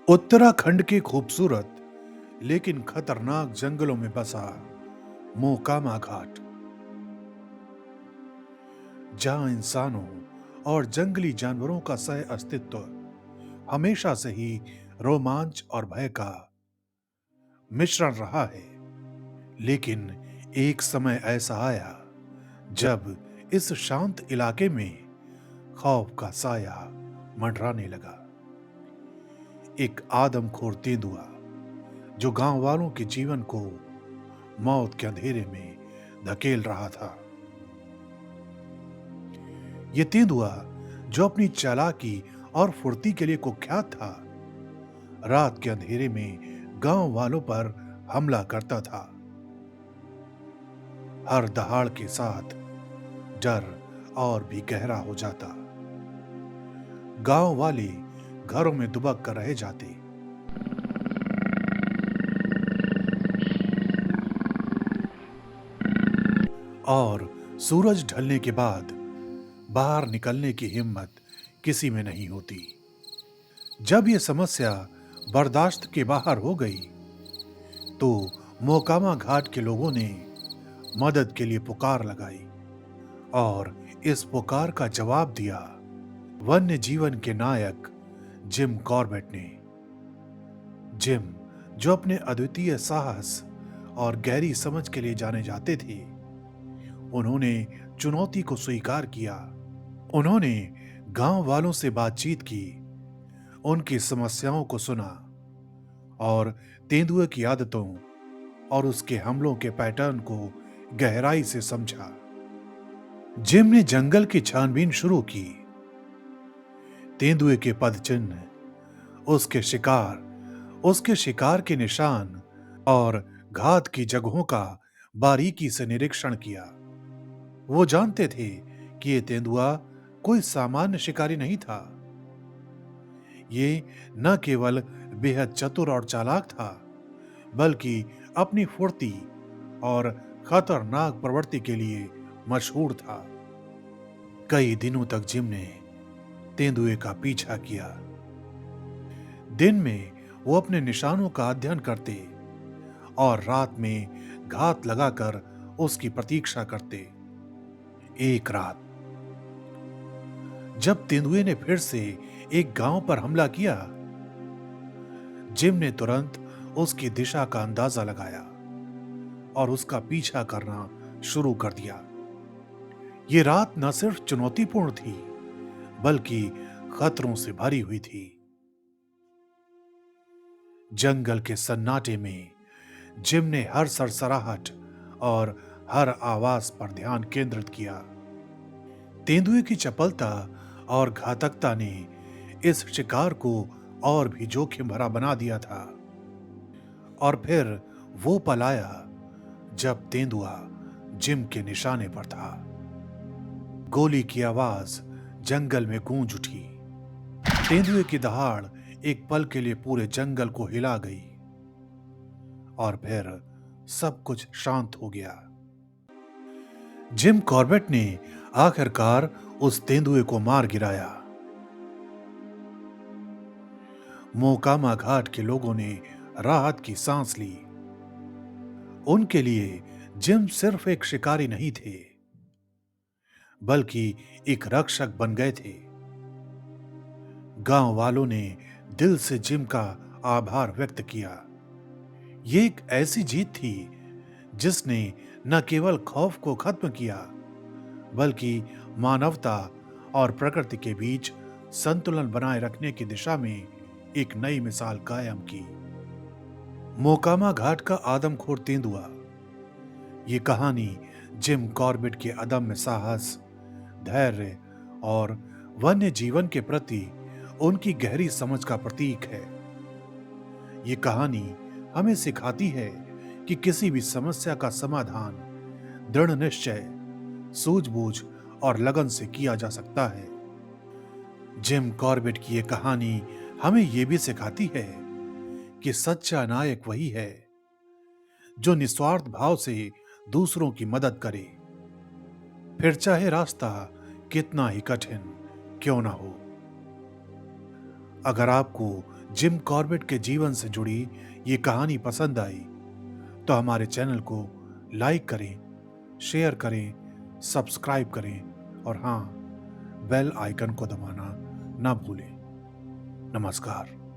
उत्तराखंड के खूबसूरत लेकिन खतरनाक जंगलों में बसा मोकामा घाट, जहां इंसानों और जंगली जानवरों का सह अस्तित्व हमेशा से ही रोमांच और भय का मिश्रण रहा है। लेकिन एक समय ऐसा आया जब इस शांत इलाके में खौफ का साया मंडराने लगा। एक आदमखोर तेंदुआ जो गांव वालों के जीवन को मौत के अंधेरे में धकेल रहा था। ये तेंदुआ जो अपनी चालाकी और फुर्ती के लिए कुख्यात था, रात के अंधेरे में गांव वालों पर हमला करता था। हर दहाड़ के साथ डर और भी गहरा हो जाता। गांव वाले घरों में दुबक कर रह जाते और सूरज ढलने के बाद बाहर निकलने की हिम्मत किसी में नहीं होती। जब यह समस्या बर्दाश्त के बाहर हो गई तो मोकामा घाट के लोगों ने मदद के लिए पुकार लगाई और इस पुकार का जवाब दिया वन्य जीवन के नायक जिम कॉर्बेट ने। जिम, जो अपने अद्वितीय साहस और गहरी समझ के लिए जाने जाते थे, उन्होंने चुनौती को स्वीकार किया। उन्होंने गांव वालों से बातचीत की, उनकी समस्याओं को सुना और तेंदुए की आदतों और उसके हमलों के पैटर्न को गहराई से समझा। जिम ने जंगल की छानबीन शुरू की। तेंदुए के पदचिन्ह, उसके शिकार के निशान और घात की जगहों का बारीकी से निरीक्षण किया। वो जानते थे कि ये तेंदुआ कोई सामान्य शिकारी नहीं था। ये न केवल बेहद चतुर और चालाक था, बल्कि अपनी फुर्ती और खतरनाक प्रवृत्ति के लिए मशहूर था। कई दिनों तक जिम ने तेंदुए का पीछा किया। दिन में वो अपने निशानों का अध्ययन करते और रात में घात लगाकर उसकी प्रतीक्षा करते। एक रात जब तेंदुए ने फिर से एक गांव पर हमला किया, जिम ने तुरंत उसकी दिशा का अंदाजा लगाया और उसका पीछा करना शुरू कर दिया। ये रात न सिर्फ चुनौतीपूर्ण थी, बल्कि खतरों से भरी हुई थी। जंगल के सन्नाटे में जिम ने हर सरसराहट और हर आवाज पर ध्यान केंद्रित किया। तेंदुए की चपलता और घातकता ने इस शिकार को और भी जोखिम भरा बना दिया था। और फिर वो पल आया जब तेंदुआ जिम के निशाने पर था। गोली की आवाज जंगल में गूंज उठी। तेंदुए की दहाड़ एक पल के लिए पूरे जंगल को हिला गई और फिर सब कुछ शांत हो गया। जिम कॉर्बेट ने आखिरकार उस तेंदुए को मार गिराया। मोकामा घाट के लोगों ने राहत की सांस ली। उनके लिए जिम सिर्फ एक शिकारी नहीं थे, बल्कि एक रक्षक बन गए थे। गांव वालों ने दिल से जिम का आभार व्यक्त किया। ये एक ऐसी जीत थी जिसने न केवल खौफ को खत्म किया, बल्कि मानवता और प्रकृति के बीच संतुलन बनाए रखने की दिशा में एक नई मिसाल कायम की। मोकामा घाट का आदमखोर तेंदुआ। ये कहानी जिम कॉर्बेट के अदम्य साहस, धैर्य और वन्य जीवन के प्रति उनकी गहरी समझ का प्रतीक है। ये कहानी हमें सिखाती है कि किसी भी समस्या का समाधान दृढ़ निश्चय, सूझबूझ और लगन से किया जा सकता है। जिम कॉर्बेट की ये कहानी हमें यह भी सिखाती है कि सच्चा नायक वही है जो निस्वार्थ भाव से दूसरों की मदद करे, फिर चाहे रास्ता कितना ही कठिन क्यों ना हो। अगर आपको जिम कॉर्बेट के जीवन से जुड़ी ये कहानी पसंद आई तो हमारे चैनल को लाइक करें, शेयर करें, सब्सक्राइब करें और हाँ, बेल आइकन को दबाना ना भूलें। नमस्कार।